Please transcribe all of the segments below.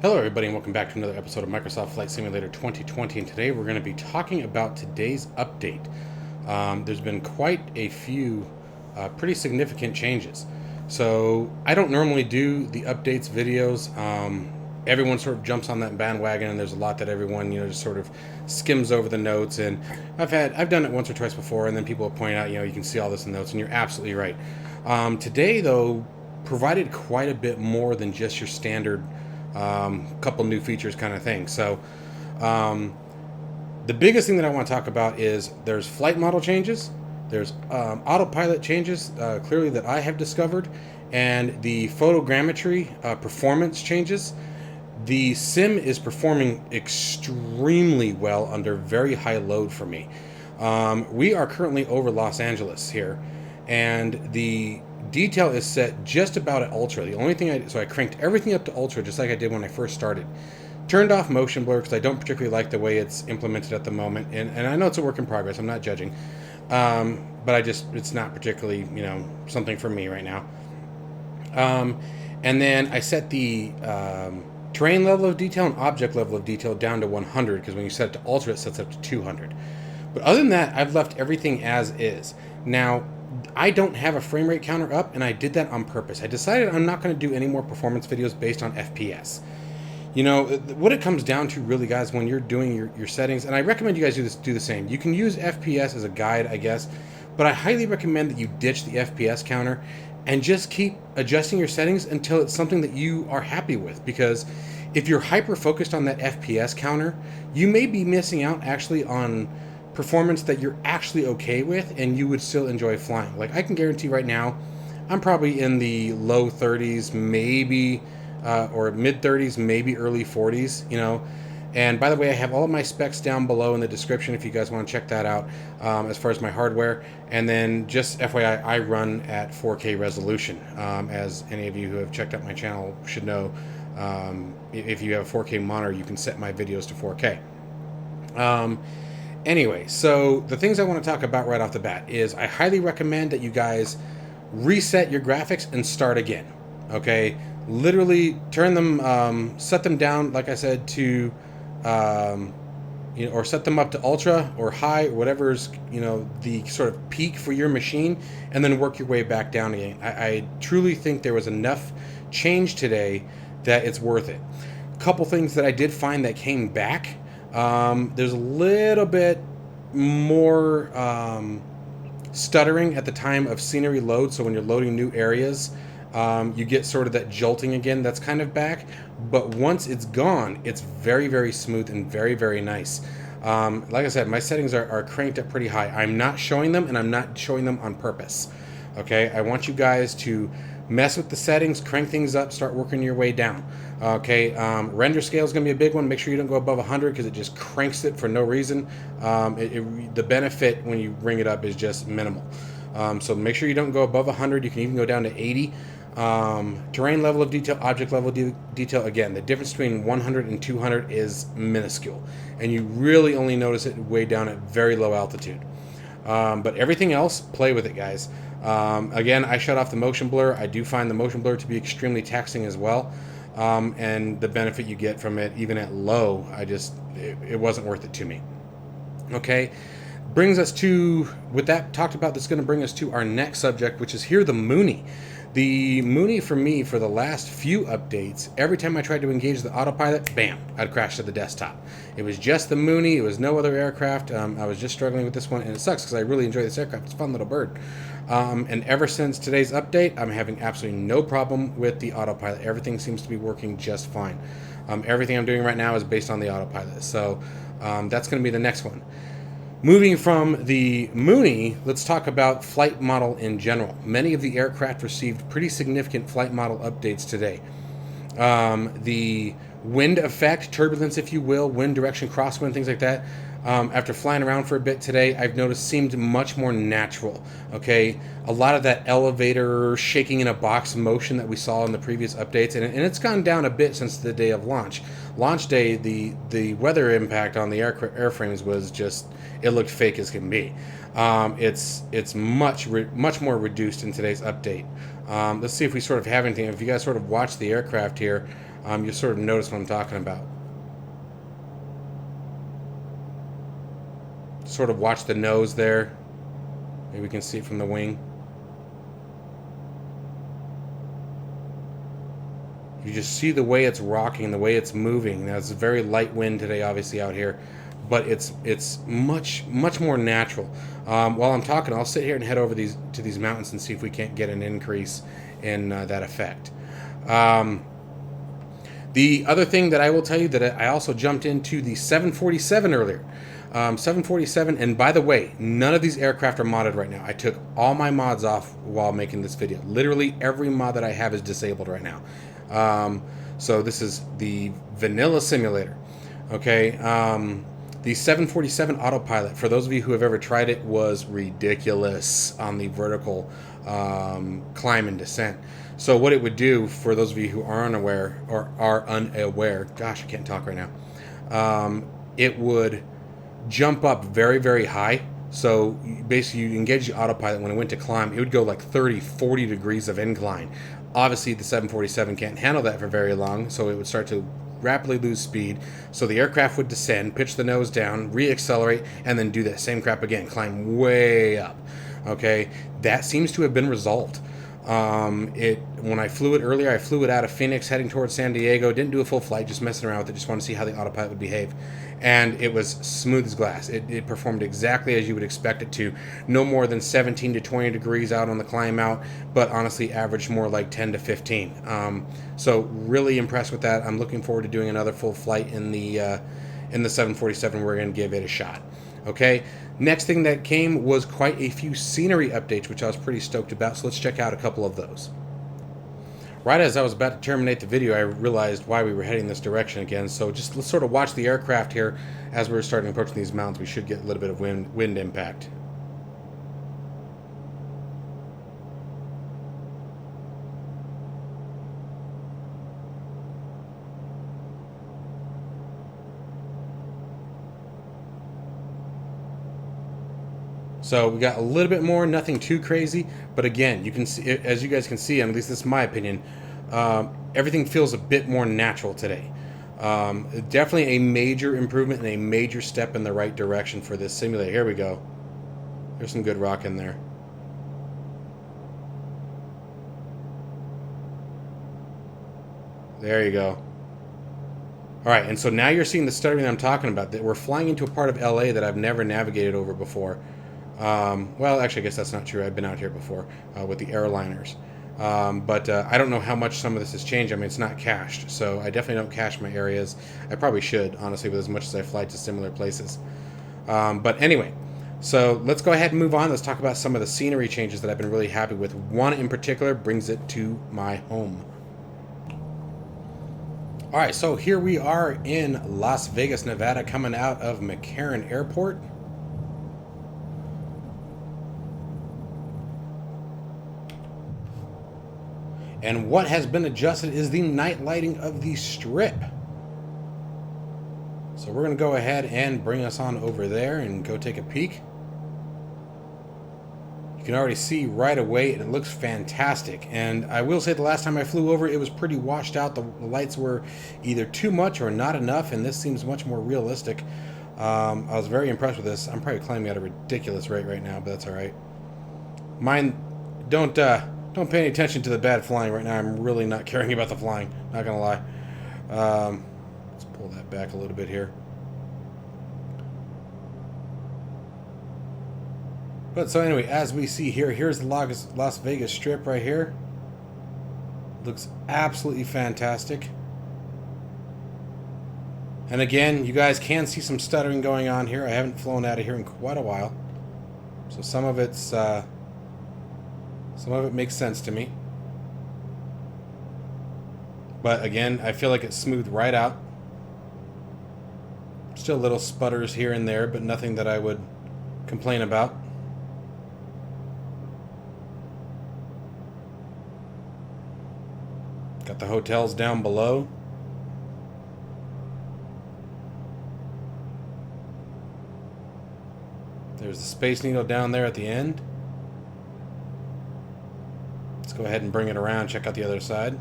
Hello everybody and welcome back to another episode of Microsoft Flight Simulator 2020, and today we're going to be talking about today's update. There's been quite a few pretty significant changes. So I don't normally do the updates videos. Everyone sort of jumps on that bandwagon, and there's a lot that everyone just sort of skims over the notes, and I've done it once or twice before, and then people will point out you can see all this in the notes, and you're absolutely right. Today though provided quite a bit more than just your standard couple new features kind of thing. So the biggest thing that I want to talk about is there's flight model changes, there's autopilot changes clearly that I have discovered, and the photogrammetry performance changes. The sim is performing extremely well under very high load for me. We are currently over Los Angeles here, and the detail is set just about at ultra. The only thing so I cranked everything up to ultra just like I did when I first started. Turned off motion blur because I don't particularly like the way it's implemented at the moment, and I know it's a work in progress, I'm not judging, but it's not particularly something for me right now. And then I set the terrain level of detail and object level of detail down to 100, because when you set it to ultra it sets up to 200. But other than that, I've left everything as is. Now I don't have a frame rate counter up, and I did that on purpose. I decided I'm not going to do any more performance videos based on FPS. What it comes down to really, guys, when you're doing your settings, and I recommend you guys do the same. You can use FPS as a guide, I guess, but I highly recommend that you ditch the FPS counter and just keep adjusting your settings until it's something that you are happy with, because if you're hyper focused on that FPS counter, you may be missing out actually on performance that you're actually okay with, and you would still enjoy flying. Like, I can guarantee right now I'm probably in the low 30s, maybe or mid 30s, maybe early 40s, and by the way, I have all of my specs down below in the description if you guys want to check that out, as far as my hardware. And then just FYI, I run at 4K resolution, as any of you who have checked out my channel should know. If you have a 4K monitor, you can set my videos to 4K. Anyway, so the things I want to talk about right off the bat is I highly recommend that you guys reset your graphics and start again. Okay, literally turn them, set them down, like I said, to or set them up to ultra or high, or whatever's the sort of peak for your machine, and then work your way back down again. I truly think there was enough change today that it's worth it. A couple things that I did find that came back. There's a little bit more stuttering at the time of scenery load, so when you're loading new areas, you get sort of that jolting again. That's kind of back, but once it's gone, it's very, very smooth and very, very nice. Like I said, my settings are cranked up pretty high. I'm not showing them, and I'm not showing them on purpose. Okay, I want you guys to mess with the settings, crank things up, start working your way down. Okay, render scale is going to be a big one. Make sure you don't go above 100, because it just cranks it for no reason. The benefit when you bring it up is just minimal. So make sure you don't go above 100. You can even go down to 80. Terrain level of detail, object level detail, again, the difference between 100 and 200 is minuscule, and you really only notice it way down at very low altitude. But everything else, play with it, guys. Again, I shut off the motion blur. I do find the motion blur to be extremely taxing as well, and the benefit you get from it, even at low, it wasn't worth it to me. Okay, brings us to, with that talked about, that's going to bring us to our next subject, which is here, the Mooney. The Mooney, for me, for the last few updates, every time I tried to engage the autopilot, bam, I'd crash to the desktop. It was just the Mooney. It was no other aircraft. I was just struggling with this one, and it sucks because I really enjoy this aircraft. It's a fun little bird. And ever since today's update, I'm having absolutely no problem with the autopilot. Everything seems to be working just fine. Everything I'm doing right now is based on the autopilot. So that's going to be the next one. Moving from the Mooney, let's talk about flight model in general. Many of the aircraft received pretty significant flight model updates today. The wind effect, turbulence if you will, wind direction, crosswind, things like that, after flying around for a bit today, I've noticed seemed much more natural. Okay, a lot of that elevator shaking in a box motion that we saw in the previous updates, and it's gone down a bit since the day of launch. Launch day, the weather impact on the airframes was just, it looked fake as can be. It's much more reduced in today's update. Let's see if we sort of have anything. If you guys sort of watch the aircraft here, you'll sort of notice what I'm talking about. Sort of watch the nose there. Maybe we can see it from the wing. You just see the way it's rocking, the way it's moving. Now, it's a very light wind today, obviously, out here, but it's much more natural. While I'm talking, I'll sit here and head over to these mountains and see if we can't get an increase in that effect. The other thing that I will tell you, that I also jumped into the 747 earlier. 747, and by the way, none of these aircraft are modded right now. I took all my mods off while making this video. Literally every mod that I have is disabled right now. So this is the vanilla simulator. Okay, the 747 autopilot, for those of you who have ever tried it, was ridiculous on the vertical climb and descent. So what it would do, for those of you who are unaware, gosh, I can't talk right now, it would jump up very high. So basically you engage the autopilot. When it went to climb, it would go like 30-40 degrees of incline. Obviously the 747 can't handle that for very long, so it would start to rapidly lose speed. So the aircraft would descend, pitch the nose down, re-accelerate, and then do that same crap again, climb way up. Okay, that seems to have been resolved. When I flew it earlier, I flew it out of Phoenix heading towards San Diego. Didn't do a full flight, just messing around with it. Just wanted to see how the autopilot would behave. And it was smooth as glass. It performed exactly as you would expect it to. No more than 17 to 20 degrees out on the climb out, but honestly averaged more like 10 to 15. So really impressed with that. I'm looking forward to doing another full flight in the 747. We're going to give it a shot. Okay, next thing that came was quite a few scenery updates, which I was pretty stoked about, so let's check out a couple of those. Right as I was about to terminate the video, I realized why we were heading this direction again, so just let's sort of watch the aircraft here. As we're starting to approach these mountains, we should get a little bit of wind impact. So we got a little bit more, nothing too crazy, but again, you can see, as you guys can see, at least this is my opinion, everything feels a bit more natural today. Definitely a major improvement and a major step in the right direction for this simulator. Here we go. There's some good rock in there. There you go. All right, and so now you're seeing the stuttering that I'm talking about. That we're flying into a part of LA that I've never navigated over before. Well, actually, I guess that's not true. I've been out here before with the airliners. But I don't know how much some of this has changed. I mean, it's not cached, so I definitely don't cache my areas. I probably should, honestly, with as much as I fly to similar places. But anyway, so let's go ahead and move on. Let's talk about some of the scenery changes that I've been really happy with. One in particular brings it to my home. All right, so here we are in Las Vegas, Nevada, coming out of McCarran Airport. And what has been adjusted is the night lighting of the strip. So we're going to go ahead and bring us on over there and go take a peek. You can already see right away it looks fantastic. And I will say the last time I flew over, it was pretty washed out. The lights were either too much or not enough, and this seems much more realistic. I was very impressed with this. I'm probably climbing at a ridiculous rate right now, but that's all right. Don't pay any attention to the bad flying right now. I'm really not caring about the flying, not gonna lie. Let's pull that back a little bit here. But so anyway, as we see here, here's the Las Vegas Strip right here. Looks absolutely fantastic. And again, you guys can see some stuttering going on here. I haven't flown out of here in quite a while, so some of it makes sense to me. But again, I feel like it's smooth right out. Still little sputters here and there, but nothing that I would complain about. Got the hotels down below. There's the Space Needle down there at the end. Let's go ahead and bring it around, check out the other side.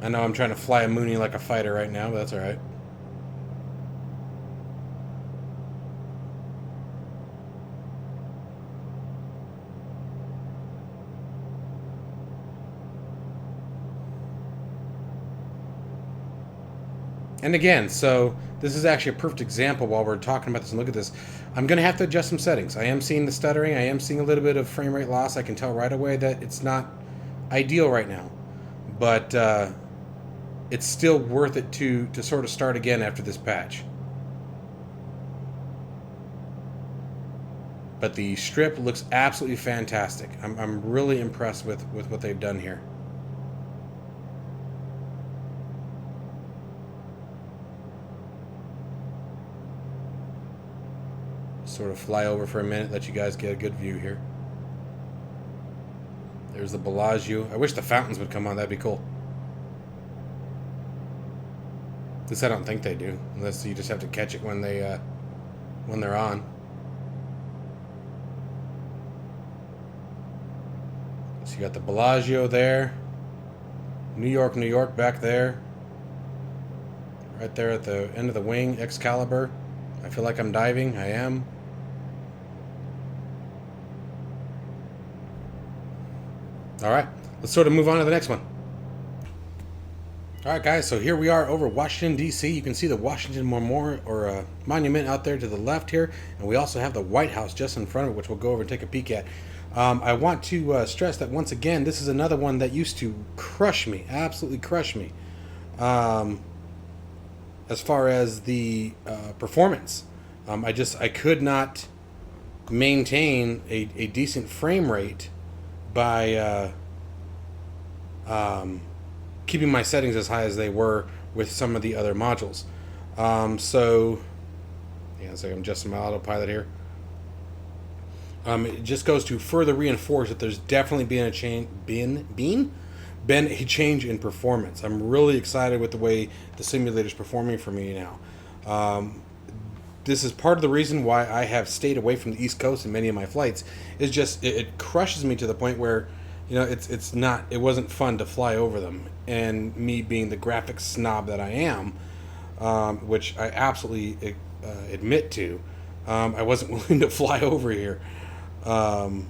I know I'm trying to fly a Mooney like a fighter right now, but that's all right. And again, so this is actually a perfect example while we're talking about this, and look at this. I'm going to have to adjust some settings. I am seeing the stuttering. I am seeing a little bit of frame rate loss. I can tell right away that it's not ideal right now. But it's still worth it to sort of start again after this patch. But the strip looks absolutely fantastic. I'm really impressed with what they've done here. Sort of fly over for a minute, let you guys get a good view here. There's the Bellagio. I wish the fountains would come on. That'd be cool. At least I don't think they do, unless you just have to catch it when they're on. So you got the Bellagio there, New York back there, right there at the end of the wing, Excalibur. I feel like I'm diving. I am. All right, let's sort of move on to the next one. All right, guys, so here we are over Washington, D.C. You can see the Washington Memorial or Monument out there to the left here, and we also have the White House just in front of it, which we'll go over and take a peek at. I want to stress that once again, this is another one that used to crush me, absolutely crush me, as far as the performance. I could not maintain a decent frame rate by keeping my settings as high as they were with some of the other modules. So I'm adjusting my autopilot here. It just goes to further reinforce that there's definitely been a change in performance. I'm really excited with the way the simulator's performing for me now. This is part of the reason why I have stayed away from the East Coast in many of my flights. Is just it crushes me to the point where, it wasn't fun to fly over them. And me being the graphics snob that I am, which I absolutely admit to, I wasn't willing to fly over here. Let's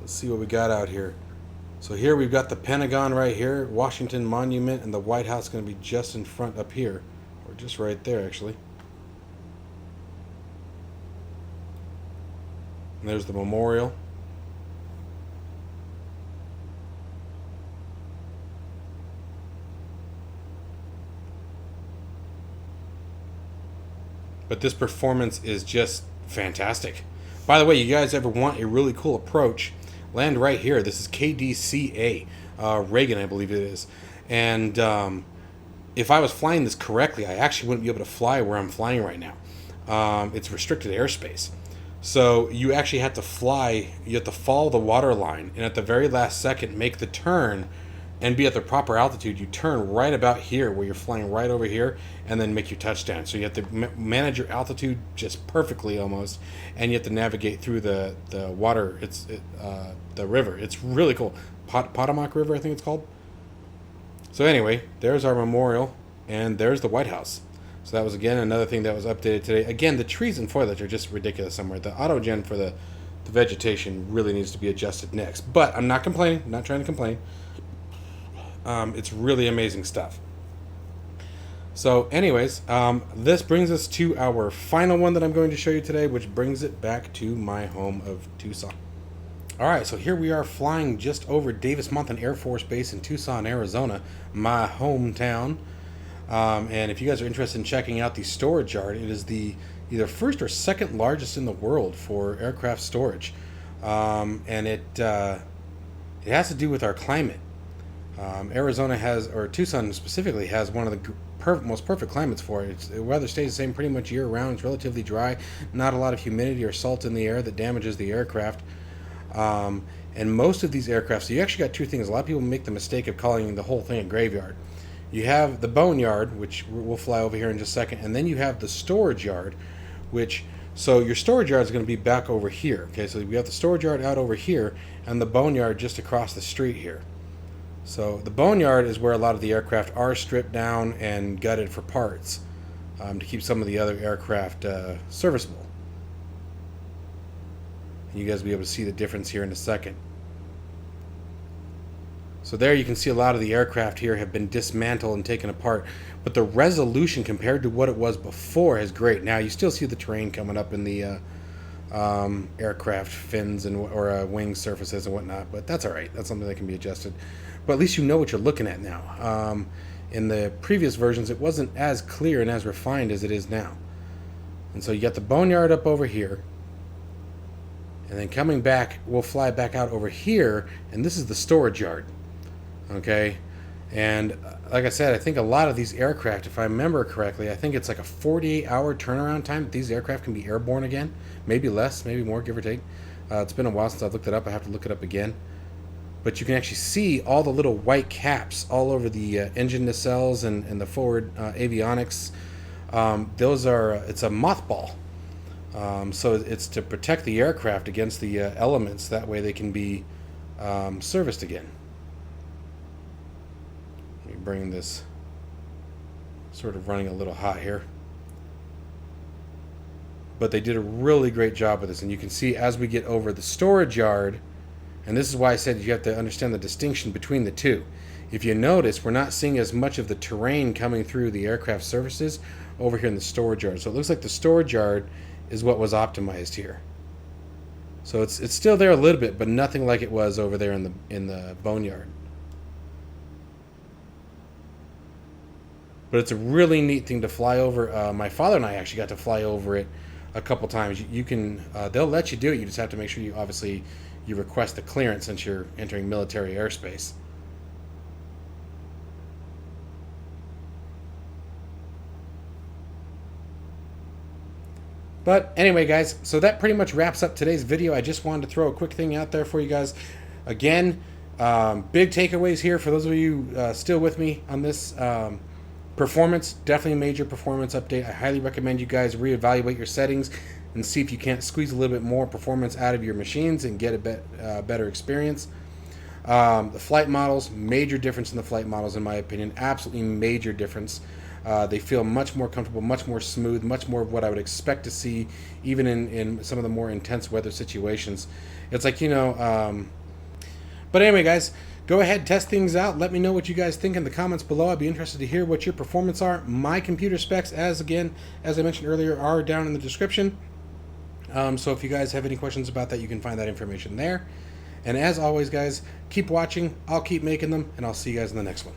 see what we got out here. So here we've got the Pentagon right here, Washington Monument, and the White House going to be just in front up here. Or just right there, actually. And there's the memorial. But this performance is just fantastic. By the way, you guys ever want a really cool approach, land right here. This is KDCA, Reagan, I believe it is. And if I was flying this correctly, I actually wouldn't be able to fly where I'm flying right now. It's restricted airspace. So you actually have to fly, you have to follow the water line, and at the very last second make the turn and be at the proper altitude. You turn right about here where you're flying right over here and then make your touchdown. So you have to manage your altitude just perfectly almost, and you have to navigate through the water, the river. It's really cool. Potomac River, I think it's called. So anyway, there's our memorial, and there's the White House. So that was, again, another thing that was updated today. Again, the trees and foliage are just ridiculous somewhere. The auto gen for the vegetation really needs to be adjusted next. But I'm not complaining. I'm not trying to complain. It's really amazing stuff. So anyways, this brings us to our final one that I'm going to show you today, which brings it back to my home of Tucson. Alright, so here we are flying just over Davis-Monthan Air Force Base in Tucson, Arizona, my hometown. And if you guys are interested in checking out the storage yard, it is the either first or second largest in the world for aircraft storage. And it has to do with our climate. Arizona has, or Tucson specifically, has one of the most perfect climates for it. The weather stays the same pretty much year round. It's relatively dry, not a lot of humidity or salt in the air that damages the aircraft. And most of these aircraft, so you actually got two things. A lot of people make the mistake of calling the whole thing a graveyard. You have the boneyard, which we'll fly over here in just a second, and then you have the storage yard, which, so your storage yard is going to be back over here. Okay, so we have the storage yard out over here, and the boneyard just across the street here. So the boneyard is where a lot of the aircraft are stripped down and gutted for parts to keep some of the other aircraft serviceable. And you guys will be able to see the difference here in a second. So there you can see a lot of the aircraft here have been dismantled and taken apart, but the resolution compared to what it was before is great. Now you still see the terrain coming up in the aircraft fins and or wing surfaces and whatnot, but that's all right. That's something that can be adjusted. But at least you know what you're looking at now. In the previous versions, it wasn't as clear and as refined as it is now. And so you got the boneyard up over here, and then coming back, we'll fly back out over here, and this is the storage yard. Okay, and like I said, I think a lot of these aircraft, if I remember correctly, I think it's like a 48-hour turnaround time that these aircraft can be airborne again. Maybe less, maybe more, give or take. It's been a while since I've looked it up. I have to look it up again. But you can actually see all the little white caps all over the engine nacelles and the forward avionics. Those are, it's a mothball. So it's to protect the aircraft against the elements. That way they can be serviced again. Let me bring this sort of running a little hot here. But they did a really great job with this. And you can see as we get over the storage yard, and this is why I said you have to understand the distinction between the two. If you notice, we're not seeing as much of the terrain coming through the aircraft surfaces over here in the storage yard. So it looks like the storage yard is what was optimized here. So it's still there a little bit, but nothing like it was over there in the boneyard. But it's a really neat thing to fly over. My father and I actually got to fly over it a couple times. You can they'll let you do it. You just have to make sure you request the clearance since you're entering military airspace. But anyway, guys, so that pretty much wraps up today's video. I just wanted to throw a quick thing out there for you guys. Again, big takeaways here for those of you still with me on this. Performance, definitely a major performance update. I highly recommend you guys reevaluate your settings and see if you can't squeeze a little bit more performance out of your machines and get a better experience. The flight models, major difference in the flight models in my opinion. Absolutely major difference. They feel much more comfortable, much more smooth, much more of what I would expect to see even in some of the more intense weather situations. It's like, but anyway, guys, go ahead, test things out. Let me know what you guys think in the comments below. I'd be interested to hear what your performance are. My computer specs, as I mentioned earlier, are down in the description. So if you guys have any questions about that, you can find that information there. And as always, guys, keep watching. I'll keep making them, and I'll see you guys in the next one.